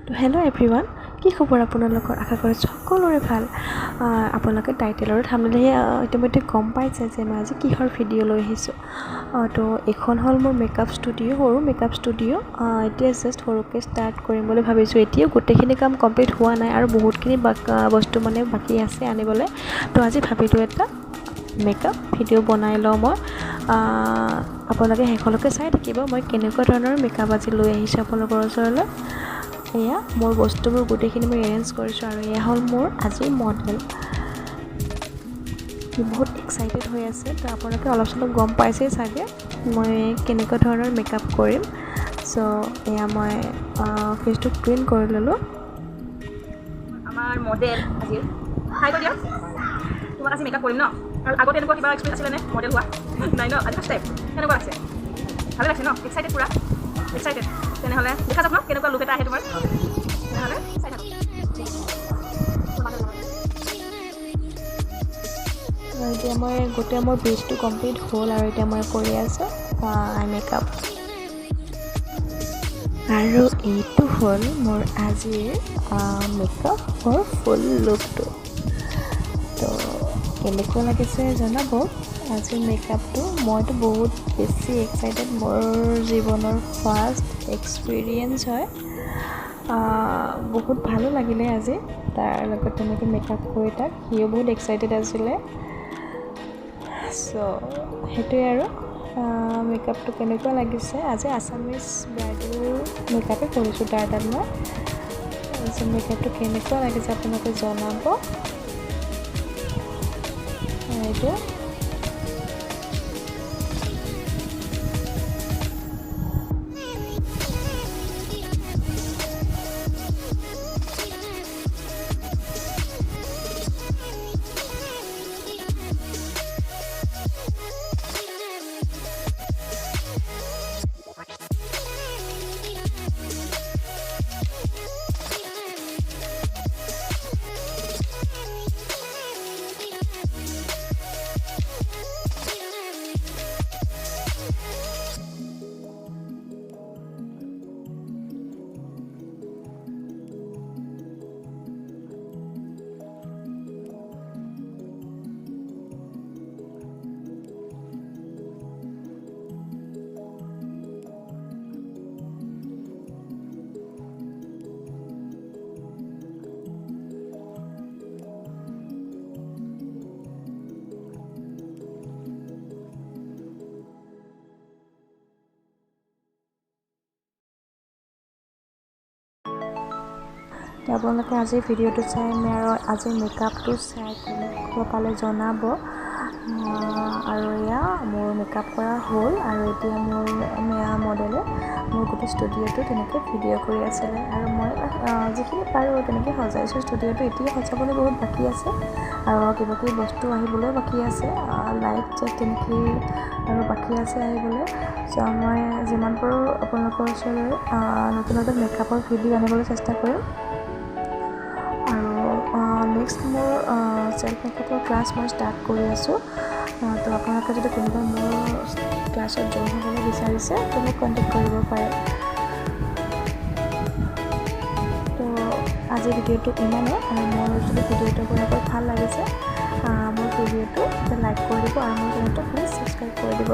তো hello' everyone, কি খবৰ আপোনালোকৰ? আশা কৰিছোঁ সকলোৰে ভাল। আপোনালোকে টাইটেল আৰু থাম্বনেইল ইতিমধ্যে গম পাইছে যে মই আজি কিহৰ ভিডিঅ' লৈ আহিছোঁ। তো এইখন হ'ল মোৰ মেকআপ ষ্টুডিঅ', সৰু মেকআপ ষ্টুডিঅ'। এতিয়া জাষ্ট সৰুকৈ ষ্টাৰ্ট কৰিম বুলি ভাবিছোঁ। এতিয়াও গোটেইখিনি কাম কমপ্লিট হোৱা নাই আৰু বহুতখিনি বস্তু মানে বাকী আছে আনিবলৈ। তো আজি ভাবিলোঁ এটা মেকআপ ভিডিঅ' বনাই লওঁ মই। আপোনালোকে শেষলৈকে চাই থাকিব মই কেনেকুৱা ধৰণৰ মেকআপ আজি লৈ আহিছোঁ আপোনালোকৰ ওচৰলৈ। এয়া মোৰ বস্তুবোৰ গোটেইখিনি মই এৰেঞ্জ কৰিছোঁ আৰু এয়া হ'ল মোৰ আজিৰ মডেল। বহুত এক্সাইটেড হৈ আছে। তো আপোনালোকে অলপ চলপ গম পাইছেই চাগে মই কেনেকুৱা ধৰণৰ মেকআপ কৰিম। চ' এয়া মই ফেচটো ক্লিন কৰি ল'লোঁ। আমাৰ মডেল আজিৰ হাই কৰি দিয়া। তোমাক আজি মেকআপ কৰিম ন? আৰু আগতে এনেকুৱা কিবা এক্সপিৰিয়েঞ্চ আছিলে নে মডেল হোৱা? নাই ন? আজি ফাৰ্ষ্ট টাইম। কেনেকুৱা লাগছে? ভালে লাগছে ন? এক্সাইটেড পুৰা? এক্সাইটেড? তেনেহ'লে দেখা যাওক ন কেনেকুৱা লুক এটা আহে তোমাৰ। তেনেহ'লে চাই থাকক। এতিয়া মই গোটেই মোৰ বেচটো কমপ্লিট হ'ল আৰু এতিয়া মই কৰি আছোঁ আই মেকআপ। আৰু এইটো হ'ল মোৰ আজিৰ মেকআপৰ ফুল লুকটো। তো কেনেকুৱা লাগিছে জনাব আজিৰ মেকআপটো। মইতো বহুত বেছি এক্সাইটেড। মোৰ জীৱনৰ ফাৰ্ষ্ট এক্সপিৰিয়েঞ্চ হয়। বহুত ভালো লাগিলে আজি তাৰ লগত তেনেকৈ মেকআপ কৰি তাক। সিও বহুত এক্সাইটেড আছিলে। চ' সেইটোৱে আৰু মেকআপটো কেনেকুৱা লাগিছে। আজি আছামিজ ব্ৰাইডেল মেকআপে কৰিছোঁ তাৰ তাত মই। তাৰপিছত মেকআপটো কেনেকুৱা লাগিছে আপোনালোকে জনাব। এইটো আপোনালোকে আজিৰ ভিডিঅ'টো চাই আৰু আজিৰ মেকআপটো চাই কেনেকুৱা পালে জনাব। আৰু এয়া মোৰ মেকআপ কৰা হ'ল আৰু এতিয়া মোৰ মডেলে মোৰ গোটেই ষ্টুডিঅ'টো তেনেকৈ ভিডিঅ' কৰি আছিলে আৰু মই যিখিনি পাৰোঁ তেনেকৈ সজাইছোঁ ষ্টুডিঅ'টো। এতিয়া সজাবলৈ বহুত বাকী আছে আৰু কিবা কিবি বস্তু আহিবলৈও বাকী আছে। লাইট চাইট তেনেকৈ আৰু বাকী আছে আহিবলৈ। চ' মই যিমান পাৰোঁ আপোনালোকৰ ওচৰলৈ নতুন নতুন মেকআপৰ ভিডিঅ' আনিবলৈ চেষ্টা কৰিম। নেক্সট মোৰ চেল্ফ মেকআপৰ ক্লাছ মই ষ্টাৰ্ট কৰি আছোঁ। তো আপোনালোকে যদি কোনোবা মোৰ ক্লাছত জইন হ'বলৈ বিচাৰিছে তো মোক কণ্টেক্ট কৰিব পাৰে। তো আজিৰ ভিডিঅ'টো ইমানেই। আৰু মোৰ যদি ভিডিঅ'টো আপোনালোকৰ ভাল লাগিছে মোৰ ভিডিঅ'টো লাইক কৰি দিব আৰু মোৰ চেনেলটো প্লিজ ছাবস্ক্ৰাইব কৰি দিব।